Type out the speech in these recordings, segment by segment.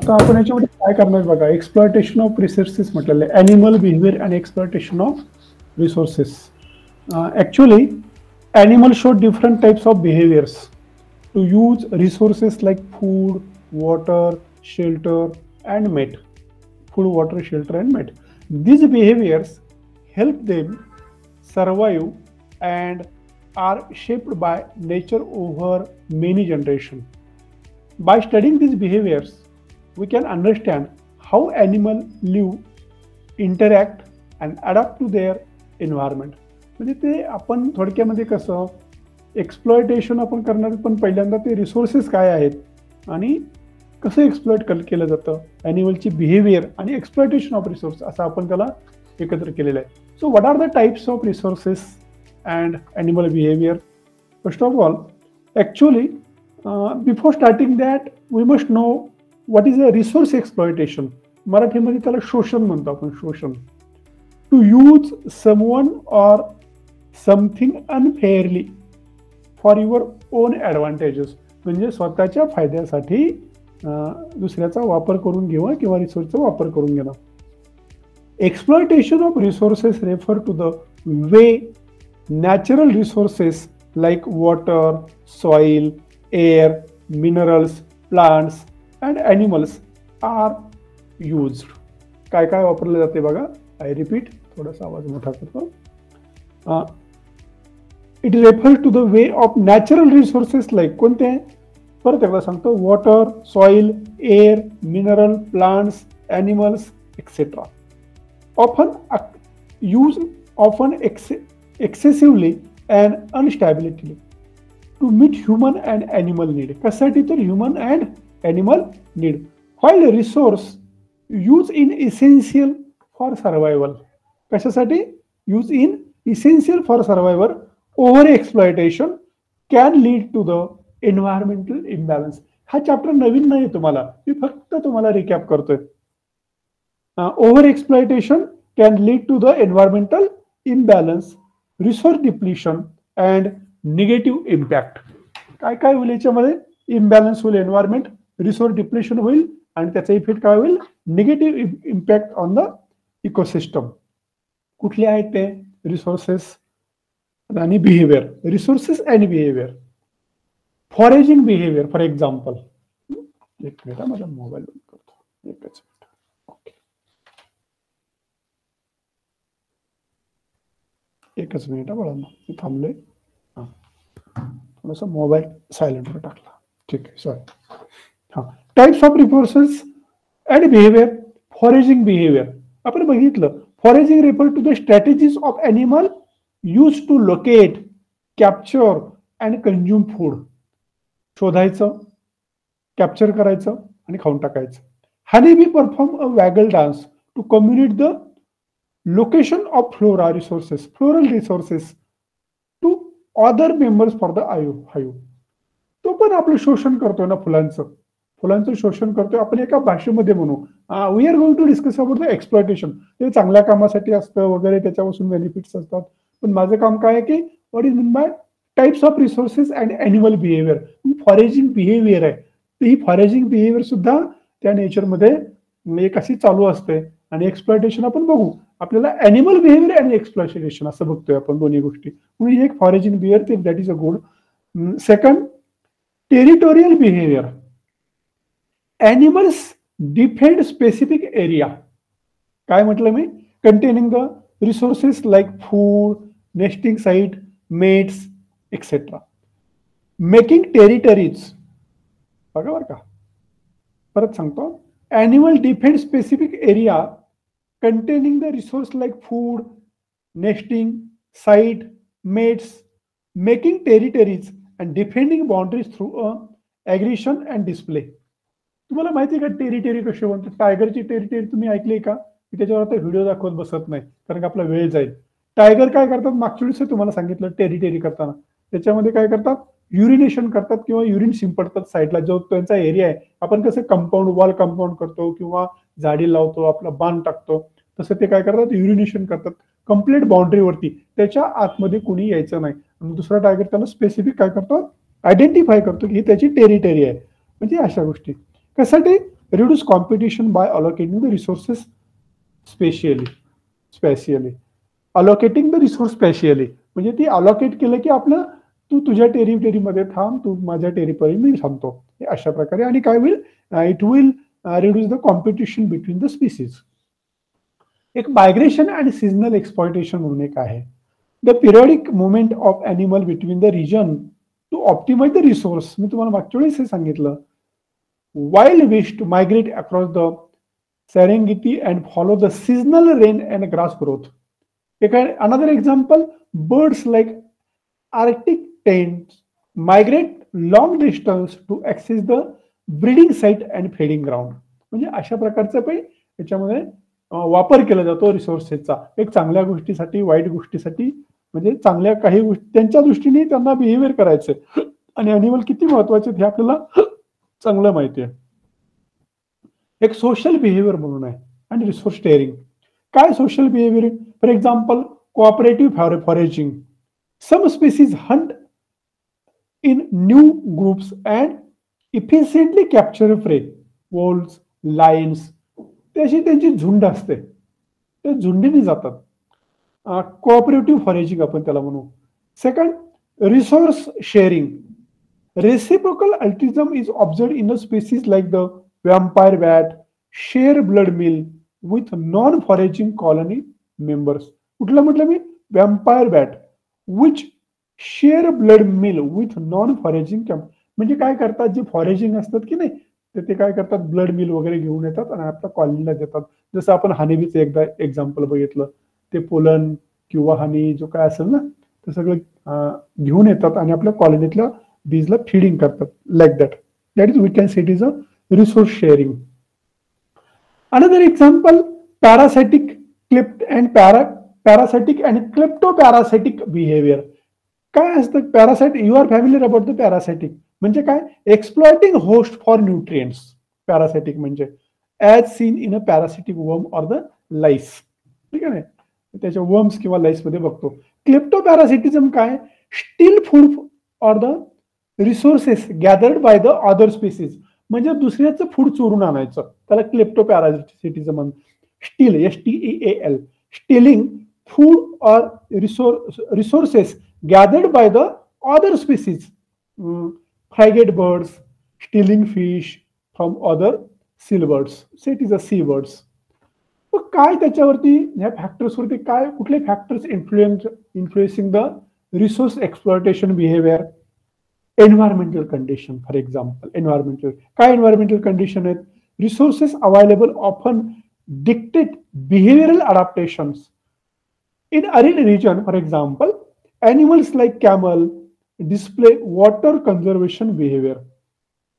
आता आपण याच्यामध्ये काय करणार बघा, एक्सप्लॉयटेशन ऑफ रिसोर्सेस म्हटलेलं आहे, animal behaviour and exploitation of resources. Actually animals show different types of behaviors to use resources like food, water, shelter, and mate. Food, water, shelter, and mate. These behaviors help them survive and are shaped by nature over many generations. By studying these behaviors, we can understand how animals live, interact, and adapt to their environment. म्हणजे ते आपण थोडक्यामध्ये कसं exploitation आपण करणार, पण पहिल्यांदा ते रिसोर्सेस काय आहेत आणि कसं एक्सप्लॉयट केलं जातं, ॲनिमलची बिहेवियर आणि एक्सप्लॉयटेशन ऑफ रिसोर्स असं आपण त्याला एकत्र केलेलं आहे. So what are the types of resources and animal behaviour? First of all, actually before starting that we must know what is a resource exploitation. मराठीमध्ये त्याला शोषण म्हणतो आपण, शोषण. To use someone or something unfairly for your own advantages, म्हणजे स्वतःच्या फायद्यासाठी दुसऱ्याचा वापर करून घेणं किंवा रिसोर्सचा वापर करून घेणं. Exploitation of resources refer to the way natural resources like water, soil, air, minerals, plants and animals are used. काय काय वापरले जाते बघा. आय रिपीट, थोडासा आवाज मोठा करतो. It refers to the way of natural resources like कोणते? परत एकदा सांगतो. Water, soil, air, mineral, plants, animals etcetera. often excessively and unstably to meet human and animal need. कशासाठी? तर human and animal need. While resource use in essential for survival. कशासाठी? Use in essential for survival. Over exploitation can lead to the environmental imbalance. हा chapter नवीन नाही तुम्हाला, मी फक्त तुम्हाला रिकॅप करतोय. Over exploitation can lead to the environmental imbalance, resource depletion and negative impact. काय काय होईल याच्यामध्ये? इम्बॅलन्स होईल, एन्व्हायरमेंट, रिसोर्स डिप्लिशन होईल आणि त्याचा इफेक्ट काय होईल? Negative impact on the ecosystem. कुठले आहेत ते? रिसोर्सेस आणि behaviour. Resources and behaviour. Foraging behaviour for example. एक मिनिट, माझा मोबाईल बंद करतो, एकच मिनिट. ओके, एकच मिनिट बाळांना, मी थांबलोय. हां, थोडासा मोबाईल सायलेंटवर टाकला. ठीक आहे, सॉरी. हां, types of resources and behaviour. Foraging behaviour आपण बघितलं. Foraging refer to the strategies of animal used to locate, capture and consume food. शोधायचं, कॅप्चर करायचं आणि खाऊन टाकायचं. Honey bee perform a waggle dance to communicate the location of floral resources to other members for the hive. तो पण आपलं शोषण करतोय ना, फुलांचं शोषण करतोय. आपण एका भाषेमध्ये म्हणू, we are going to discuss about the exploitation. ते चांगल्या कामासाठी असतं वगैरे, त्याच्यापासून बेनिफिट्स असतात. पण माझं काम काय आहे की what is mean by types of resources and animal behaviour. Foraging behaviour आहे, ही फॉरेजिंग बिहेवियर सुद्धा त्या नेचरमध्ये एक अशी चालू असते. आणि एक्सप्लॉयटेशन आपण बघू, आपल्याला ॲनिमल बिहेवियर आणि एक्सप्लॉयटेशन असं बघतोय आपण दोन्ही गोष्टी. म्हणजे एक foraging behaviour, that is a good. Second, territorial behaviour. Animals defend specific area. काय म्हटलं मी? Containing the resources like food, nesting site, mates etcetera. Making territories. बघा बरं का, परत सांगतो. Animal defend specific area containing the resource like food, nesting site, mates, making territories and defending boundaries through aggression and display. तुम्हाला माहिती आहे का territory कशी म्हणतो? टायगरची टेरिटरी तुम्ही ऐकली का? त्याच्यावर आता व्हिडिओ दाखवत बसत नाही, कारण आपला वेळ जाईल. टायगर काय करतात? मागच्या वेळेस तुम्हाला सांगितलं टेरिटरी करताना, त्याच्यामध्ये काय करतात? युरिनेशन करतात किंवा युरिन शिंपडतात साईडला, जो त्यांचा एरिया आहे. आपण कसं कंपाऊंड, वॉल कंपाऊंड करतो किंवा झाडी लावतो, आपला बांध टाकतो, तसं ते काय करतात? युरिनेशन करतात कम्प्लीट बाउंड्रीवरती. त्याच्या आतमध्ये कुणी यायचं नाही. आणि दुसरा टायगर त्याला स्पेसिफिक काय करतो? आयडेंटिफाय करतो की ही त्याची टेरिटरी आहे. म्हणजे अशा गोष्टी कशासाठी? reduce competition by allocating the resources specially allocating the resource specially, म्हणजे ती अलोकेट केलं की आपलं तू तुझ्या टेरिटरीमध्ये थांब, तू माझ्या टेरिटरी मी थांबतो, अशा प्रकारे. आणि काय होईल, it will reduce the competition between the species. एक मायग्रेशन अँड सीजनल एक्सप्लॉयटेशन म्हणून एक आहे. The periodic movement of animal between the region to optimise the resource. मी तुम्हाला मागच्या वेळेस हे सांगितलं, wildebeest to migrate across the Serengeti and follow the seasonal rain and grass growth. Another example, birds like Arctic terns migrate long distance to access the breeding site and feeding ground. म्हणजे अशा प्रकारचा पण याच्यामध्ये वापर केला जातो रिसोर्सेसचा, एक चांगल्या गोष्टीसाठी, वाईट गोष्टीसाठी. म्हणजे चांगल्या काही गोष्टी त्यांच्या दृष्टीने त्यांना बिहेवियर करायचं, आणि अॅनिमल किती महत्वाचे हे आपल्याला चांगलं माहिती आहे. एक सोशल बिहेवियर म्हणून आहे आणि रिसोर्स शेअरिंग. काय social behaviour? For example, cooperative foraging. Some species hunt in new groups and efficiently capture prey. Voles, Lions, त्याची त्यांची झुंड असते, ते झुंडीने जातात. कोऑपरेटिव्ह फॉरेजिंग आपण त्याला म्हणू. Second, resource sharing. Reciprocal altruism is observed in a species like the vampire bat share blood meal with non-foraging colony members. कुठलं म्हटलं मी? vampire bat which share blood meal with non-foraging. म्हणजे काय करतात, जे foraging असतात की नाही, ते काय करतात, ब्लड मिल वगैरे घेऊन येतात आणि आपल्या कॉलनीला देतात. जसं आपण हनीबीचं एकदा एक्झाम्पल बघितलं, ते पोलन किंवा हनी जो काय असेल ना, ते सगळं घेऊन येतात आणि आपल्या कॉलनीतल्या बीजला फिडिंग करतात. Like that is we can say it is a resource sharing. Another example, parasitic and kleptoparasitic behavior. काय असतं parasite? You are familiar about the parasitic म्हणजे काय? Exploiting host for nutrients. Parasitic म्हणजे as seen in a parasitic worm or the lice. ठीक आहे ना, त्याच्या worms किंवा लाईस मध्ये बघतो. क्लेप्टोपॅरासिटिझम काय? Steal food or the resources gathered by the other species. म्हणजे दुसऱ्याचं फूड चोरून आणायचं, त्याला क्लेप्टोपॅरासिटिझम म्हणतात. Steal, STEAL, stealing food or resources gathered by the other species. Frigate birds, stealing fish from other seabirds. So it is a seabirds. मग काय त्याच्यावरती, ह्या फॅक्टर्सवरती काय, कुठले factors influencing the resource exploitation behaviour? Environmental condition. For example, environmental काय? Environmental condition आहेत. Resources available often dictate behavioural adaptations. In arid region, for example, animals like camel display water conservation behaviour.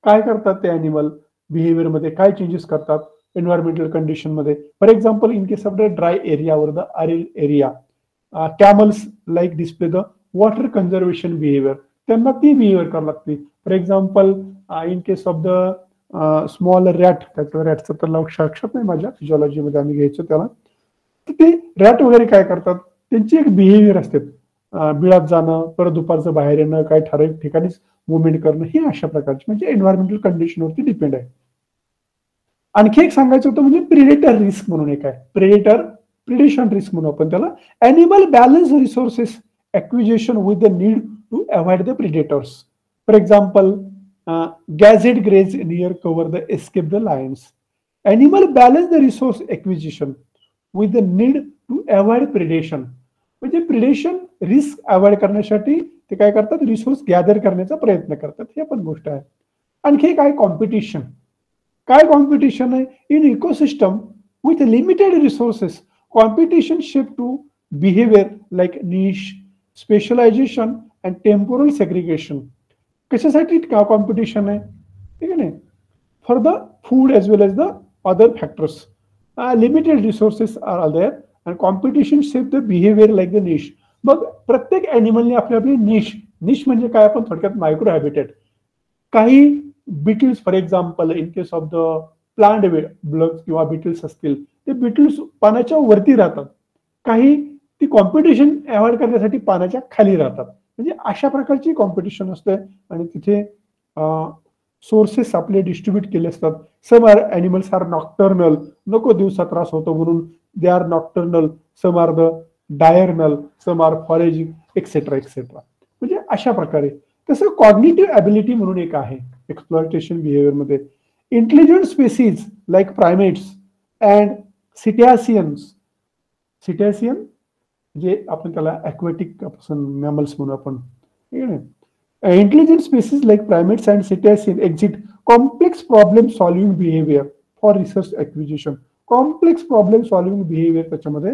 काय करतात ते animal behaviour मध्ये, काय changes करतात environmental condition मध्ये? For example, in case of the dry area or the arid area, camels like display the water conservation behaviour. त्यांना ती behaviour करावं लागते. For example, in case of the small rat, त्याचं रॅटचं तर लक्षात नाही माझ्या, फिजिओलॉजीमध्ये आम्ही घ्यायचो त्याला, तर ते रॅट वगैरे काय करतात, त्यांची एक बिहेवियर असते, बिळात जाणं, परत दुपारचं बाहेर येणं, काय ठराविक ठिकाणीच मुवमेंट करणं, हे अशा प्रकारचे म्हणजे एन्व्हायरमेंटल कंडिशनवरती डिपेंड आहे. आणखी एक सांगायचं होतं म्हणजे प्रिडेटर रिस्क म्हणून एक आहे. प्रिडेशन रिस्क म्हणून आपण त्याला. Animal balance resources acquisition with the need to avoid the predators. For example, gazette graze near cover the escape the lions. Animal balance the resource acquisition with the need to avoid predation. म्हणजे predation risk avoid करण्यासाठी ते काय करतात, resource gather करण्याचा प्रयत्न करतात. हे पण गोष्ट आहे. आणखी काय? कॉम्पिटिशन. काय कॉम्पिटिशन आहे? In ecosystem with limited resources competition shift to behaviour like niche, specialisation and temporal segregation. कशासाठी कॉम्पिटिशन आहे? ठीक आहे ना, for the food as well as the other factors. Limited resources are there and competition shape the behaviour like the niche. मग प्रत्येक ॲनिमलने आपली आपली निश म्हणजे काय, आपण थोडक्यात मायक्रो हॅबिटेट. काही Beatles, for example, in case of the plant blogs किंवा बिटल्स असतील, ते बिटल्स पाण्याच्या वरती राहतात. काही ती कॉम्पिटिशन अवॉइड करण्यासाठी पाण्याच्या खाली राहतात. म्हणजे अशा प्रकारची कॉम्पिटिशन असते आणि तिथे सोर्सेस आपले डिस्ट्रीब्यूट केले असतात. Some are animals are nocturnal, नको दिवसा त्रास होतो म्हणून they are nocturnal, some are the diurnal, some are foraging etcetera etcetera. म्हणजे अशा प्रकारे. तसं कॉग्निटिव्ह ॲबिलिटी म्हणून एक आहे एक्सप्लॉयटेशन बिहेवियरमध्ये. Intelligent species like primates and cetaceans, cetacean जे आपण त्याला ॲक्वेटिक मॅमल्स म्हणू आपण, ठीक आहे. Intelligent species like primates and cetaceans exhibit complex problem solving behavior for research acquisition. Complex problem solving behaviour त्याच्यामध्ये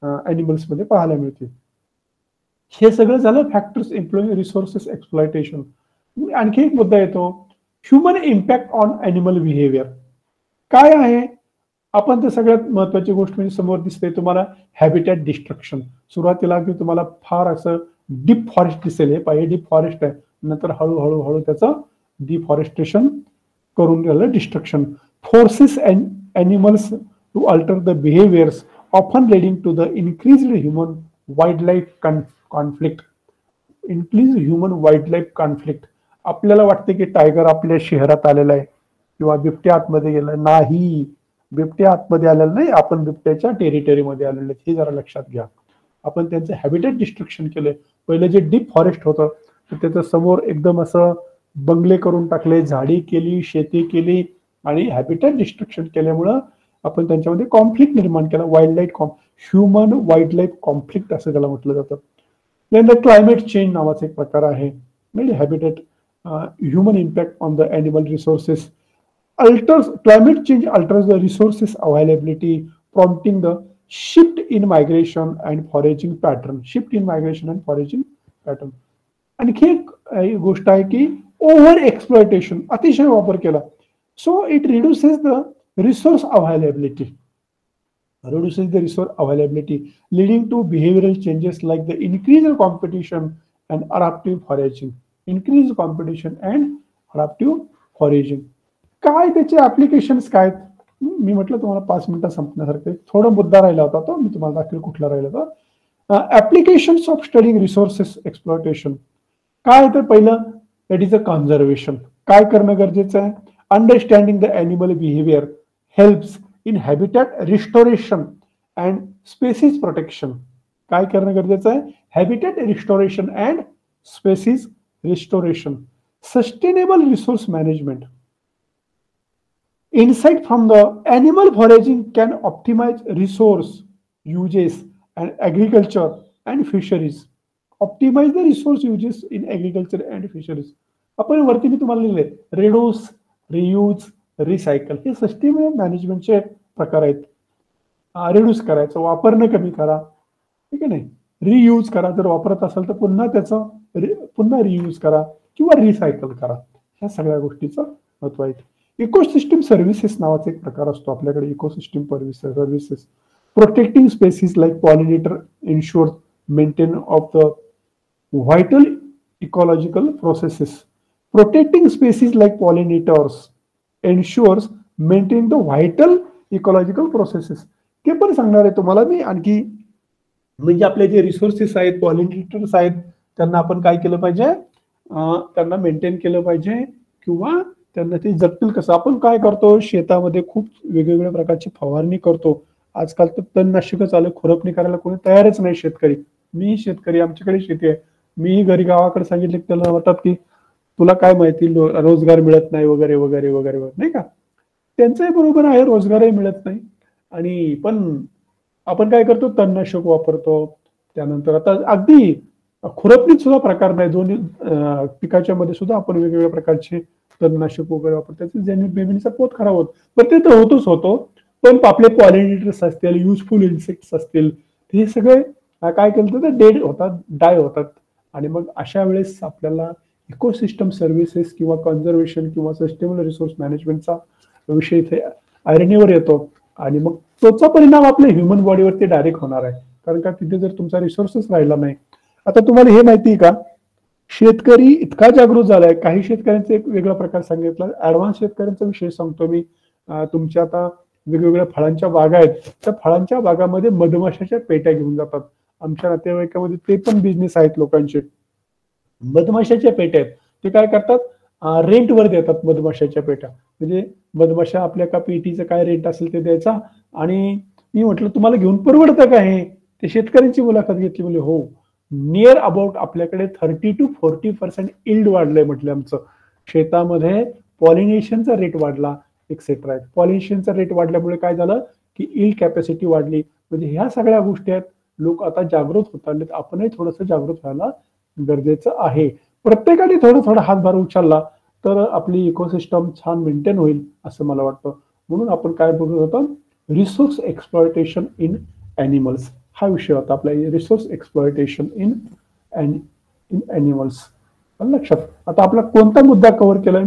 ॲनिमल्स मध्ये पाहायला मिळते. हे सगळं झालं फॅक्टर्स इम्प्लॉइंग रिसोर्सेस एक्सप्लॉयटेशन. आणखी एक मुद्दा येतो, human impact on animal behaviour. काय आहे? आपण तर सगळ्यात महत्वाची गोष्ट म्हणजे समोर दिसते तुम्हाला हॅबिटॅट डिस्ट्रक्शन. सुरुवातीला की तुम्हाला फार असं डीप फॉरेस्ट दिसेल, हे पाहिजे डीप फॉरेस्ट आहे, नंतर हळूहळू हळू त्याचं डिफॉरेस्टेशन करून दिलं destruction. Forces animals to alter the behaviours often leading to the increased human wild life conflict. Increase human wild life conflict. आपल्याला वाटते की टायगर आपल्या शहरात आलेला आहे किंवा बिबट्या आतमध्ये गेला नाही, बिबट्या आतमध्ये आलेला नाही, आपण बिबट्याच्या टेरिटरीमध्ये आलेले, हे जरा लक्षात घ्या. आपण त्यांचं हॅबिटेट डिस्ट्रक्शन केलंय. पहिलं जे डीप फॉरेस्ट होतं तर त्याचं समोर एकदम असं बंगले करून टाकले, झाडी केली, शेती केली आणि हॅबिटेट डिस्ट्रक्शन केल्यामुळं आपण त्यांच्यामध्ये कॉन्फ्लिक्ट निर्माण केला. Wild life human wild life conflict असं त्याला म्हटलं जातं. त्यानंतर क्लायमेट चेंज नावाचा एक प्रकार आहे, म्हणजे habitat human impact on the animal resources. Climate change alters the resources availability, prompting the shift in migration and foraging pattern. Shift in migration and foraging pattern. आणखी एक गोष्ट आहे की ओव्हर एक्सप्लॉयटेशन, अतिशय वापर केला. So it reduces the resource availability, leading to behavioral changes like the increased competition and adaptive foraging. Increased competition and adaptive foraging. काय त्याचे ऍप्लिकेशन्स काय? मी म्हटलं तुम्हाला 5 मिनिटं संपण्यासारखे थोडा मुद्दा राहिला होता, तो मी तुम्हाला दाखवेल कुठला राहिला होता. Applications of studying resources exploitation. काय तर पहिलं दॅट इज अ कन्झर्वेशन. काय करणं गरजेचं आहे? Understanding the animal behaviour helps in habitat restoration and species protection. काय करणं गरजेचं आहे? Habitat restoration and species restoration. Sustainable resource management. Insight from the animal foraging can optimize resource uses and agriculture and fisheries. Optimize the resource uses in agriculture and fisheries. आपण वरती मी तुम्हाला लिहिले reduce, reuse, recycle, हे sustainable मॅनेजमेंटचे प्रकार आहेत. Reduce करायचं, वापरणं कमी करा, ठीक आहे नाही. रियूज करा, जर वापरत असाल तर पुन्हा त्याचं पुन्हा रियूज करा किंवा रिसायकल करा. ह्या सगळ्या गोष्टीचं महत्व आहे. इकोसिस्टम सर्व्हिसेस नावाचा एक प्रकार असतो आपल्याकडे. Ecosystem services protecting species like pollinator ensure maintain of the vital ecological processes. Protecting species like pollinators ensures maintain the vital ecological processes. ते पण सांगणार आहे तुम्हाला मी आणखी. म्हणजे आपले जे रिसोर्सेस आहेत, पॉलिनेटर्स आहेत, त्यांना आपण काय केलं पाहिजे? त्यांना मेंटेन केलं पाहिजे किंवा त्यांना ते जगतील कसं. आपण काय करतो, शेतामध्ये खूप वेगवेगळ्या प्रकारची फवारणी करतो. आजकाल तर तणनाशकं चालू, खुरपणी करायला कोणी तयारच नाही शेतकरी. मी शेतकरी, आमच्याकडे शेती आहे. मी घरी गावाकडे सांगितले त्याला म्हणतात की तुला काय माहिती, रोजगार मिळत नाही वगैरे वगैरे वगैरे, नाही का. त्यांचंही बरोबर आहे, रोजगारही मिळत नाही. आणि पण आपण काय करतो, तणनाशक वापरतो. त्यानंतर आता अगदी खुरपणीत सुद्धा प्रकार नाही, दोन्ही पिकाच्या मध्ये सुद्धा आपण वेगवेगळ्या प्रकारचे तणनाशक वगैरे वापरतात. जमिनीचा पोत खराब होत, पण ते तर होतोच होतो. पण आपले पॉलिनेटर्स असतील, युजफुल इन्सेक्ट्स असतील, हे सगळे काय केलं तर डेड होतात, डाय होतात. आणि मग अशा वेळेस आपल्याला इकोसिस्टम सर्व्हिसेस किंवा कन्झर्वेशन किंवा सस्टेनेबल रिसोर्स मॅनेजमेंटचा विषय इथे ऐरणीवर येतो. आणि मग त्याचा परिणाम आपल्या ह्युमन बॉडीवरती डायरेक्ट होणार आहे, कारण का तिथे जर तुमचा रिसोर्सेस राहिला नाही. आता तुम्हाला हे माहिती का, शेतकरी इतका जागृत झालाय. काही शेतकऱ्यांचा एक वेगळा प्रकार सांगितला, ऍडव्हान्स शेतकऱ्यांचा विषय सांगतो मी. तुमच्या आता वेगवेगळ्या फळांच्या बागा आहेत, त्या फळांच्या बागामध्ये मधमाशाच्या पेट्या घेऊन जातात. आमच्या नातेवाईकामध्ये ते पण बिझनेस आहेत लोकांचे. मधमाशाच्या पेट्या आहेत, ते काय करतात, रेंटवर देतात मधमाशाच्या पेट्या. म्हणजे मधमाशा आपल्या का पेटीचं काय रेंट असेल ते द्यायचा. आणि मी म्हटलं तुम्हाला घेऊन परवडतं का हे? ते शेतकऱ्यांची मुलाखत घेतली. म्हणजे हो, नियर अबाउट आपल्याकडे 30 to 40% इल्ड वाढलंय म्हटलं आमचं. शेतामध्ये पॉलिनेशनचा रेट वाढला, एक्सेट्रा. पॉलिनेशनचा रेट वाढल्यामुळे काय झालं की इल्ड कॅपॅसिटी वाढली. म्हणजे ह्या सगळ्या गोष्टी आहेत. लोक आता जागृत होत आलेत. आपणही थोडंसं जागृत व्हायला गरजेचं आहे. प्रत्येकाने थोडं थोडं हातभार उचलला तर आपली इकोसिस्टम छान मेंटेन होईल असं मला वाटतं. म्हणून आपण काय बोलत होतो, रिसोर्स एक्सप्लॉयटेशन इन ॲनिमल्स हा विषय होता आपला. Resource exploitation in animals. लक्षात. आता आपला कोणता मुद्दा कव्हर केलाय?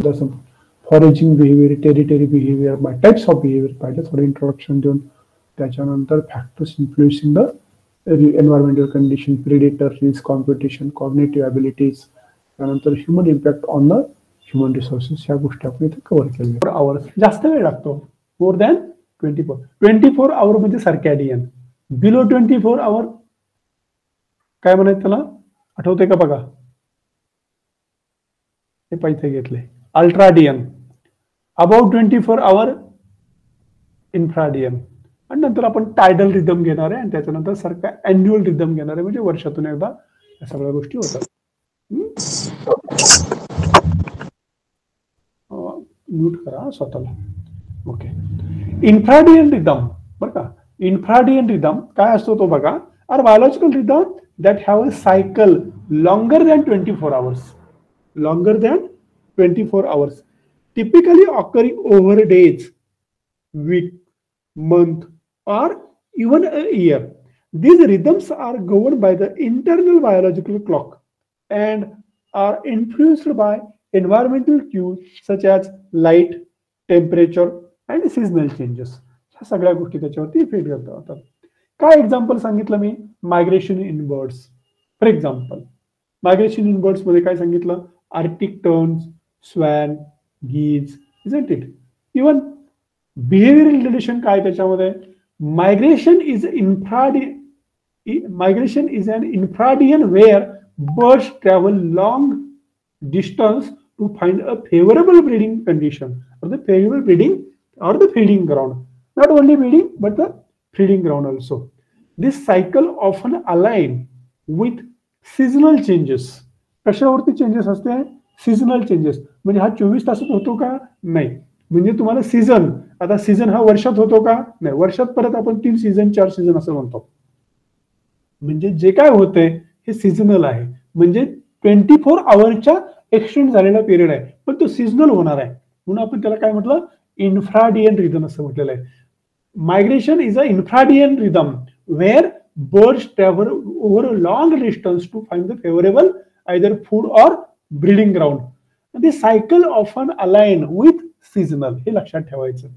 Foraging behaviour, territory behaviour, by types of behaviour पाहिजे थोडं इंट्रोडक्शन देऊन. त्याच्यानंतर factors influencing the environmental condition, predator, risk, competition, cognitive abilities. त्यानंतर human impact on the human resources. ह्या गोष्टी आपण इथे कव्हर केल्या. 4 आवर्स जास्त वेळ लागतो. मोर दॅन 24 आवर म्हणजे सर्कॅडियन. बिलो 24 आवर काय म्हणायचं त्याला, आठवतंय का बघा? हे पैसे घेतले. अल्ट्राडियन. अबाउट 24 आवर इन्फ्राडियन. आणि नंतर आपण टायडल रिदम घेणार आहे आणि त्याच्यानंतर सारखा अॅन्युअल रिदम घेणार आहे. म्हणजे वर्षातून एकदा या सगळ्या गोष्टी होतात. म्यूट करा स्वतःला. ओके. इन्फ्राडियन रिदम बरं का. इन्फ्राडियन रिदम काय असतो तो बघा. Are biological rhythm that have a cycle longer than 24 hours. Longer than 24 hours. Typically occurring over days, week, month, or even a year. These rhythms are governed by the internal biological clock and are influenced by environmental cues such as light, temperature, and seasonal changes. ह्या सगळ्या गोष्टी त्याच्यावरती effect करतात. काय example सांगितलं मी? Migration in birds. For example migration in birds मध्ये काय सांगितलं? Arctic terns, swan, geese, isn't it. Even behavioural relation काय त्याच्यामध्ये? Migration is an infradian where birds travel long distance to find a favourable breeding condition or the favorable breeding or the feeding ground. Not only breeding but the feeding ground also. This cycle often align with seasonal changes. कशावरती changes असते? Seasonal changes. म्हणजे हा 24 तासात होतो का? नाही. म्हणजे तुम्हाला सीझन, आता सीझन हा वर्षात होतो का? नाही. वर्षात परत आपण 3 सीझन 4 सीझन असं म्हणतो. म्हणजे जे काय होतंय हे सीझनल आहे. म्हणजे 24 आवर्सच्या एक्सटेंड झालेला पिरियड आहे, पण तो सीझनल होणार आहे. म्हणून आपण त्याला काय म्हटलं? इन्फ्राडियन रिदम असं म्हटलेलं आहे. Migration is a infradian rhythm where birds travel over a long distance to find the favourable either food or breeding ground. This cycle often align with seasonal. हे लक्षात ठेवायचं.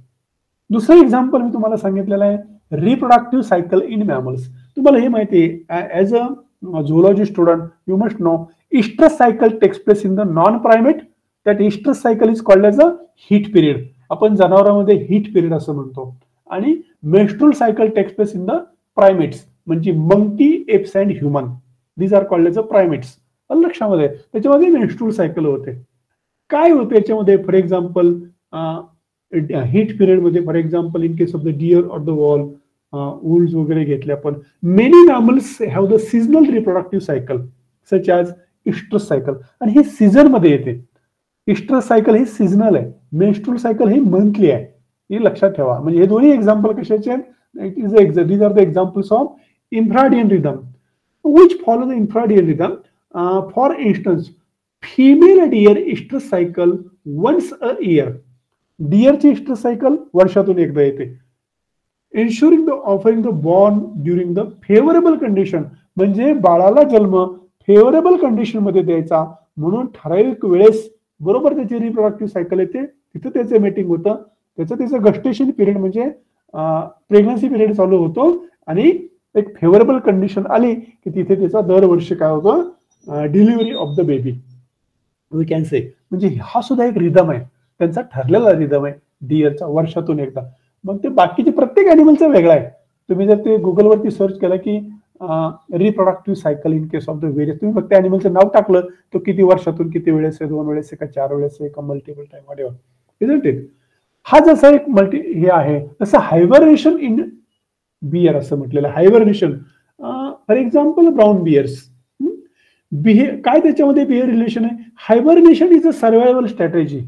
दुसरं एक्झाम्पल मी तुम्हाला सांगितलेलं आहे, रिप्रोडक्टिव्ह सायकल इन मॅमल्स. तुम्हाला हे माहिती आहे, as a zoology student you must know oestrus cycle takes place in the non primate. That oestrus cycle is called as a heat period. आपण जनावरांमध्ये हीट पिरियड असं म्हणतो. आणि menstrual cycle takes place in the primates, म्हणजे monkey, apes and human. These are called as a primates. लक्षामध्ये त्याच्यामध्ये menstrual cycle होते. काय होते याच्यामध्ये? फॉर एक्झाम्पल हीट पिरियड मध्ये, for example in case of the deer or the vole, voles वगैरे घेतले आपण. Many mammals have the seasonal reproductive cycle such as oestrus cycle. आणि हे सीझन मध्ये येते. इस्ट्रस सायकल हे सीझनल आहे, मेन्स्ट्रुअल सायकल हे मंथली आहे. हे लक्षात ठेवा. म्हणजे हे दोन्ही एक्झाम्पल कशाचे आहेत? These are the examples of infradian rhythm which follow the infradian rhythm. For instance, female deer estrus cycle once a year. डिअरची estrus cycle वर्षातून एकदा येते. Ensuring the offering the born during the favorable condition. म्हणजे बाळाला जन्म favourable condition मध्ये द्यायचा, म्हणून ठराविक वेळेस बरोबर त्याची रिप्रोडक्टिव्ह सायकल येते. तिथे त्याचं मेटिंग होतं. त्याचं गस्टेशन पिरियड म्हणजे प्रेग्नन्सी पिरियड चालू होतो आणि एक फेवरेबल कंडिशन आली की तिथे त्याचा दरवर्षी काय होतं? Delivery of the baby we can say. म्हणजे हा सुद्धा एक रिदम आहे, त्यांचा ठरलेला रिदम आहे डिअरचा, वर्षातून एकदा. मग ते बाकीचे प्रत्येक ॲनिमलचा वेगळा आहे. तुम्ही जर ते गुगलवरती सर्च केला की reproductive cycle in case of the various. तुम्ही फक्त अॅनिमलचं नाव टाकलं तो किती वर्षातून किती वेळेस आहे, 2 वेळेस आहे का 4 वेळेस आहे का multiple time whatever, isn't it. हा जसा एक हे आहे तसं हायबरनेशन इन बियर असं म्हटलेलं. Hibernation for example brown bears, काय त्याच्यामध्ये बिहेव रिलेशन आहे. Hibernation is a survival strategy.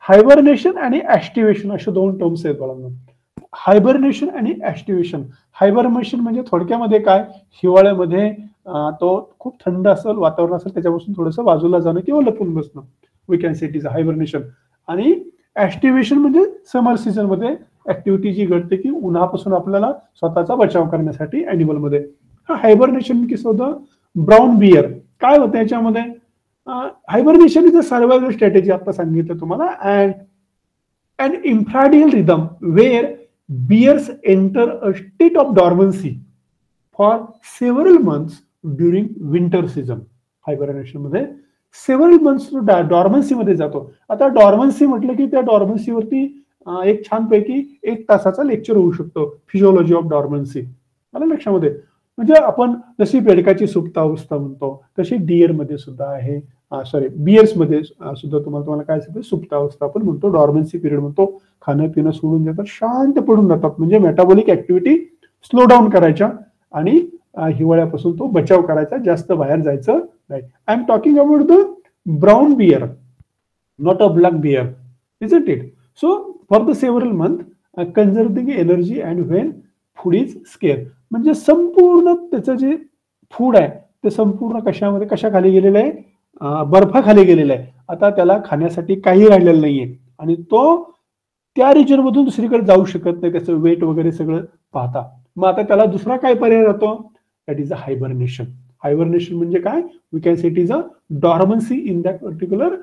Hibernation आणि ऍक्टिव्हेशन असे 2 टर्म्स आहेत बाळांनो. हायबरनेशन आणि ऍक्टिव्हेशन. हायबरनेशन म्हणजे थोडक्यामध्ये काय, हिवाळ्यामध्ये तो खूप थंड असेल वातावरण असेल त्याच्यापासून थोडंसं बाजूला जाणं किंवा लपून बसणं, we can say it is hibernation. आणि ऍक्टिव्हेशन म्हणजे समर सीझन मध्ये ऍक्टिव्हिटी जी घडते की उन्हापासून आपल्याला स्वतःचा बचाव करण्यासाठी अॅनिमल मध्ये. हा हायबरनेशन की सुद्धा ब्राऊन बियर काय होतं याच्यामध्ये. Hibernation is a survival strategy आता सांगितलं तुम्हाला. And infradian rhythm where bears enter a state of dormancy for several months during winter season. Hibernation मध्ये सेव्हरल मंथ्स डॉर्मन्सी मध्ये जातो. आता डॉर्मन्सी म्हटलं की त्या डॉर्मन्सीवरती एक छानपैकी 1 तासाचा लेक्चर होऊ शकतो, फिजिओलॉजी ऑफ डॉर्मन्सी. मला लक्षामध्ये म्हणजे आपण जशी बेडकाची सुप्तावस्था म्हणतो तशी डिअर मध्ये सुद्धा आहे, सॉरी बियर्स मध्ये सुद्धा तुम्हाला काय सांगतो सुप्तावस्था आपण म्हणतो, डॉर्मन्सी पिरियड म्हणतो. खाणं पिणं सोडून देतात, शांत पडून जातात, म्हणजे मेटाबॉलिक ऍक्टिव्हिटी स्लो डाऊन करायच्या आणि हिवाळ्यापासून तो बचाव करायचा, जास्त बाहेर जायचं नाही. I am talking about the brown bear, not a black bear, isn't it. So for the several month conserving energy and when food is scarce. म्हणजे संपूर्ण त्याचं जे फूड आहे ते संपूर्ण कशामध्ये कशाखाली गेलेलं आहे, बर्फाखाली गेलेलं आहे. आता त्याला खाण्यासाठी काही राहिलेलं नाहीये आणि तो त्या रिजन मधून दुसरीकडे जाऊ शकत नाही, त्याचं वेट वगैरे सगळं पाहता. मग आता त्याला दुसरा काय पर्याय जातो, that is a hibernation. Hibernation म्हणजे काय, we can say it is a dormancy in that particular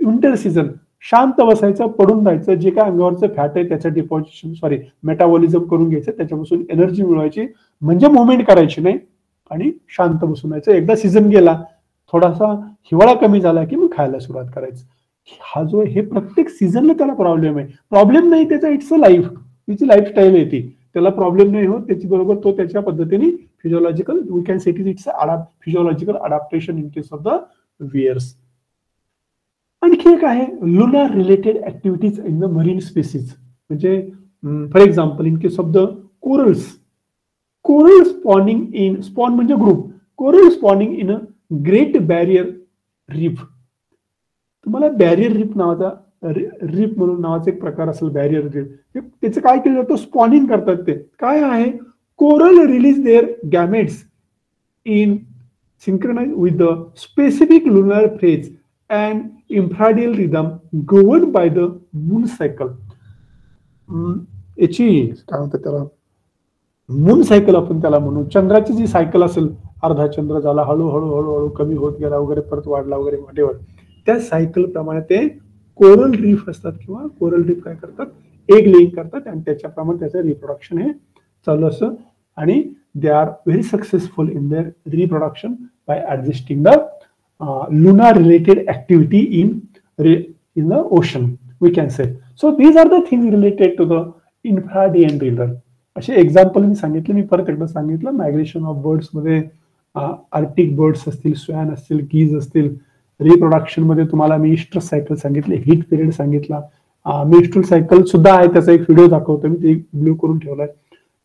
winter season. शांत बसायचं, पडून राहायचं, जे काय अंगावरचं फॅट आहे त्याचं डिपॉझिशन मेटाबॉलिझम करून घ्यायचं, त्याच्यापासून एनर्जी मिळवायची, म्हणजे मुवमेंट करायची नाही आणि शांत बसून राहायचं. एकदा सीझन गेला, थोडासा हिवाळा कमी झाला की मग खायला सुरुवात करायचं. हा जो हे प्रत्येक सीझनला त्याला प्रॉब्लेम आहे. प्रॉब्लेम नाही त्याचा, इट्स अ लाईफ, तिची लाईफस्टाईल आहे ती, त्याला प्रॉब्लेम नाही होत, त्याची बरोबर तो त्याच्या पद्धतीने physiological, we can say it's physiological adaptation in case of the bears. आणखी एक आहे lunar related activities in the marine species. म्हणजे for example in case of the corals, coral spawning in, spawn म्हणजे group, coral spawning in a great barrier reef. तुम्हाला barrier reef नावाचा reef म्हणून नावाचा एक प्रकार असेल, बॅरियर रीफ. त्याचं काय केलं जातं, स्पॉनिंग करतात. ते काय आहे, coral release their gametes in synchronise with the specific lunar phase and infradian rhythm govern by the moon cycle. याची काय म्हणतात त्याला, मून सायकल आपण त्याला म्हणू. चंद्राची जी सायकल असेल, अर्धा चंद्र झाला, हळूहळू हळूहळू कमी होत गेला वगैरे, परत वाढला वगैरे, व्हॉटेवर, त्या सायकल प्रमाणे ते कोरल रीफ असतात किंवा कोरल रीफ काय करतात, एग लेइंग करतात आणि त्याच्याप्रमाणे त्याचं रिप्रोडक्शन हे चालू असतं. आणि they are very successful in their reproduction by adjusting the lunar related activity in the ocean, we can say. So these are the things related to the infra-day and river. असे example मी सांगितले, मी परत एकदा सांगितलं. Migration of birds मध्ये Arctic birds असतील, स्वॅन असतील, गीज असतील. Reproduction मध्ये तुम्हाला मी इस्ट्रस सायकल सांगितले, हीट पिरियड सांगितला, मेन्स्ट्रुअल सायकल सुद्धा आहे, त्याचा एक व्हिडिओ दाखवतो मी, ते ब्लू करून ठेवलाय.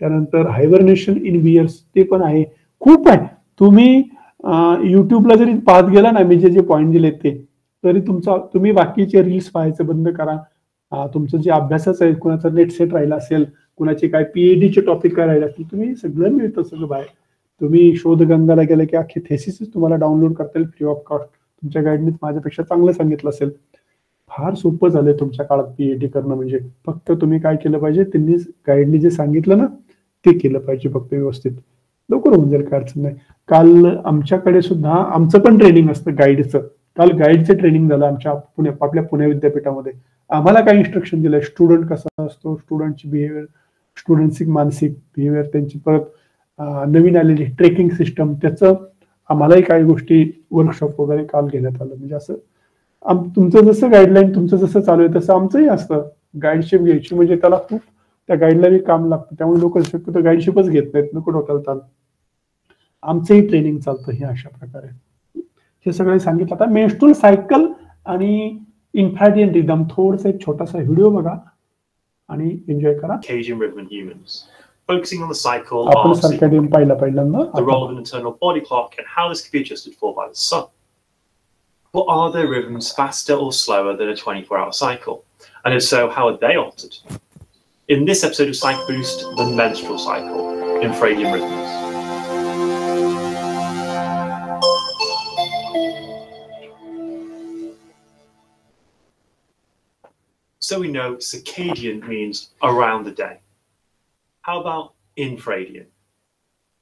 त्यानंतर हायबरनेशन इन बियर्स ते पण आहे, खूप आहे. तुम्ही युट्यूबला जरी पाहत गेला ना, मी जे जे पॉईंट दिले ते, तरी तुम्ही बाकीचे रील्स पाहायचं बंद करा. तुमचं जे अभ्यासाचं आहे, कुणाचा नेट सेट राहिला असेल, कुणाचे काय पीएचडीचे टॉपिक काय राहिले असतील, तुम्ही सगळं मिळतं सगळं बाहेर. तुम्ही शोधगंधाला गेलं की अख्खे थेसिस तुम्हाला डाउनलोड करता येईल फ्री ऑफ कॉस्ट. तुमच्या गाईडने माझ्यापेक्षा चांगलं सांगितलं असेल. फार सोपं झालंय तुमच्या काळात पीएचडी करणं. म्हणजे फक्त तुम्ही काय केलं पाहिजे, त्यांनी गाईडने जे सांगितलं ना ते केलं पाहिजे फक्त व्यवस्थित, लवकर होऊन जाईल, काय अडचण नाही. काल आमच्याकडे सुद्धा आमचं पण ट्रेनिंग असतं गाईडचं. काल गाईडचं ट्रेनिंग झालं आमच्या आपल्या पुणे विद्यापीठामध्ये. आम्हाला काय इन्स्ट्रक्शन दिलंय, स्टुडंट कसा असतो, स्टुडंटची बिहेवियर, स्टुडंटची मानसिक बिहेवियर, त्यांची परत नवीन आलेली ट्रेकिंग सिस्टम, त्याचं आम्हालाही काही गोष्टी वर्कशॉप वगैरे काल घेण्यात आलं. म्हणजे असं तुमचं जसं गाईडलाईन तुमचं जसं चालू आहे तसं आमचंही असतं. गाईडशिप घ्यायची म्हणजे त्याला खूप त्या गाईडलाईन काम लागतं, त्यामुळे लोक शक्यतो गाईडशिपच घेत नाहीत, नको डोक्याला ताण. आमचंही ट्रेनिंग चालतं हे अशा प्रकारे. हे सगळे सांगितलं. आता मेन्स्ट्रुअल सायकल आणि इन्फ्राडियन रिदम थोडंसं एक छोटासा व्हिडिओ बघा आणि एन्जॉय करा. Circadian rhythm in humans, focusing on the cycle आपण of सर्कॅडियन पाहिलं पहिल्यांदा. the role of an internal body clock and how this can be adjusted for by the sun. But are there rhythms faster or slower than a 24-hour cycle? And if so, how are they altered? In this episode of Psych Boost, the menstrual cycle, infradian rhythms. So we know circadian means around the day. How about infradian?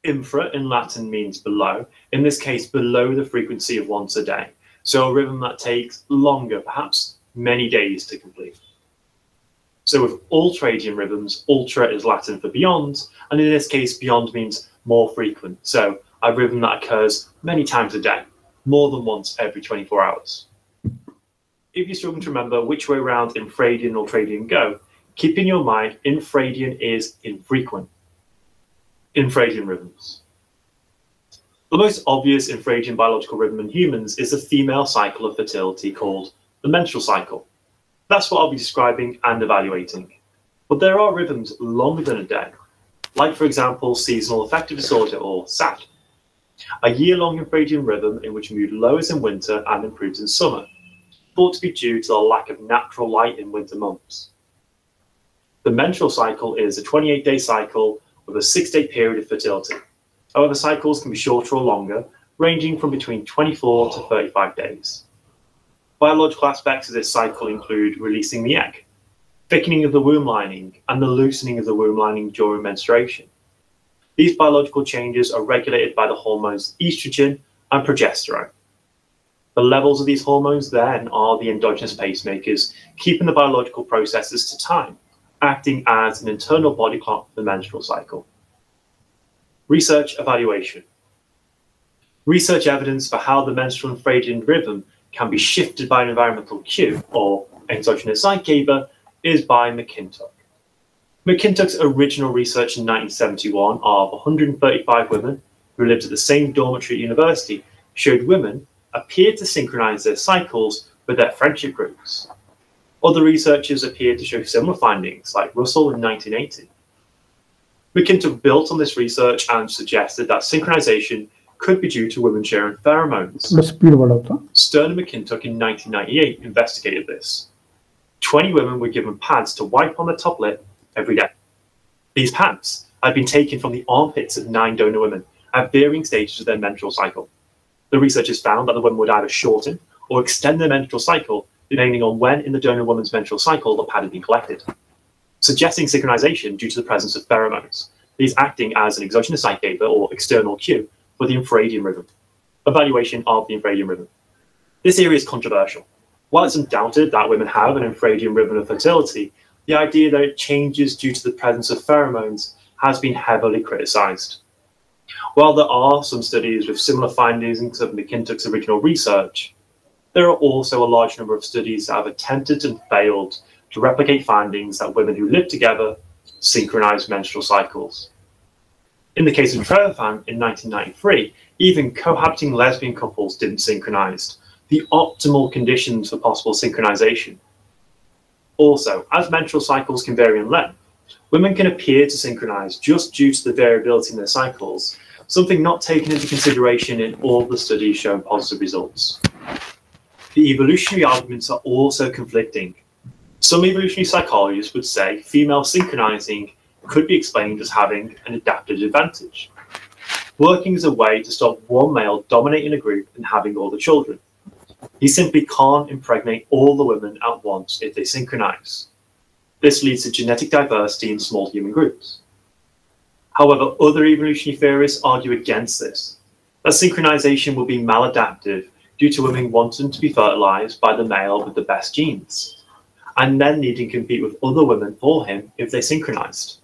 Infra in Latin means below, in this case below the frequency of once a day. So a rhythm that takes longer, perhaps many days to complete. So with ultradian rhythms, ultra is Latin for beyond, and in this case beyond means more frequent. So a rhythm that occurs many times a day, more than once every 24 hours. If you're struggling to remember which way around infradian and ultradian go, keep in your mind infradian is infrequent. Infradian rhythms. The most obvious infradian biological rhythm in humans is the female cycle of fertility called the menstrual cycle. That's what I'll be describing and evaluating. But there are rhythms longer than a day, like for example seasonal affective disorder or SAD, a year-long infradian rhythm in which mood lowers in winter and improves in summer, thought to be due to the lack of natural light in winter months. The menstrual cycle is a 28-day cycle with a 6-day period of fertility. However, cycles can be shorter or longer, ranging from between 24 to 35 days. Biological aspects of this cycle include releasing the egg, thickening of the womb lining, and the loosening of the womb lining during menstruation. These biological changes are regulated by the hormones estrogen and progesterone. The levels of these hormones then are the endogenous pacemakers, keeping the biological processes to time, acting as an internal body clock for the menstrual cycle. Research evaluation. Research evidence for how the menstrual infradian rhythm can be shifted by an environmental cue, or exogenous zeitgeber, is by McClintock. McClintock's original research in 1971 of 135 women who lived at the same dormitory at university showed women appeared to synchronize their cycles with their friendship groups. Other researchers appeared to show similar findings, like Russell in 1980. McClintock built on this research and suggested that synchronization could be due to women sharing pheromones. Stern and McClintock in 1998 investigated this. 20 women were given pads to wipe on the top lip every day. These pads had been taken from the armpits of 9 donor women at varying stages of their menstrual cycle. The researchers found that the women would either shorten or extend their menstrual cycle depending on when in the donor woman's menstrual cycle the pad had been collected, suggesting synchronization due to the presence of pheromones, these acting as an exogenous zeitgeber or external cue for the infradian rhythm. Evaluation of the infradian rhythm. This area is controversial. While it's undoubted that women have an infradian rhythm of fertility, the idea that it changes due to the presence of pheromones has been heavily criticized. While there are some studies with similar findings of McClintock's original research, there are also a large number of studies that have attempted and failed to replicate findings that women who live together synchronize menstrual cycles. In the case of Trevathan in 1993, even cohabiting lesbian couples didn't synchronize, the optimal conditions for possible synchronization. Also, as menstrual cycles can vary in length, women can appear to synchronize just due to the variability in their cycles, something not taken into consideration in all the studies showing positive results. The evolutionary arguments are also conflicting. Some evolutionary psychologists would say female synchronizing could be explained as having an adaptive advantage, working as a way to stop one male dominating a group and having all the children. He simply can't impregnate all the women at once if they synchronize. This leads to genetic diversity in small human groups. However, other evolutionary theorists argue against this, that synchronization will be maladaptive due to women wanting to be fertilized by the male with the best genes, and then needing to compete with other women for him if they synchronized.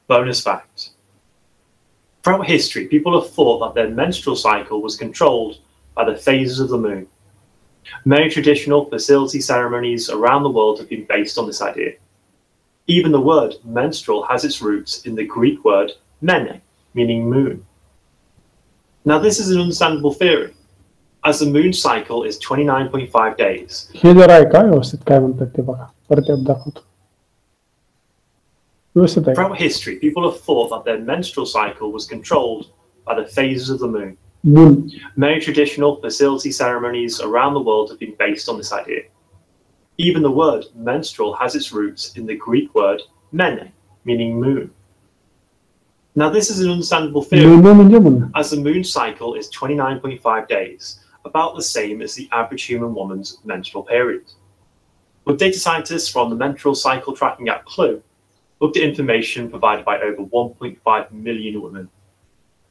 Bonus fact. Throughout history, people have thought that their menstrual cycle was controlled by the phases of the moon. Many traditional fertility ceremonies around the world have been based on this idea. Even the word menstrual has its roots in the Greek word mene, meaning moon. Now, this is an understandable theory, as the moon cycle is 29.5 days. हे जर आहे का व्यवस्थित काय म्हणतात ते बघा परत एकदा दाखवतो व्यवस्थित आहे Throughout history, people have thought that their menstrual cycle was controlled by the phases of the moon. Moon Many traditional fertility ceremonies around the world have been based on this idea. Even the word menstrual has its roots in the Greek word mene, meaning moon. Now, this is an understandable theory, moon म्हणजे moon as the moon cycle is 29.5 days, about the same as the average human woman's menstrual period. But data scientists from the menstrual cycle tracking app Clue looked at information provided by over 1.5 million women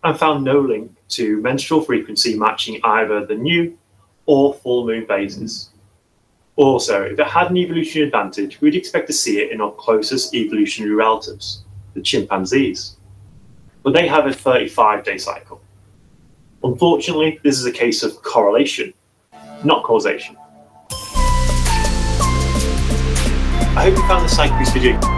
and found no link to menstrual frequency matching either the new or full moon phases. Also, if it had an evolutionary advantage, we'd expect to see it in our closest evolutionary relatives, the chimpanzees. But they have a 35-day cycle. Unfortunately, this is a case of correlation, not causation. I hope you found this Cycles video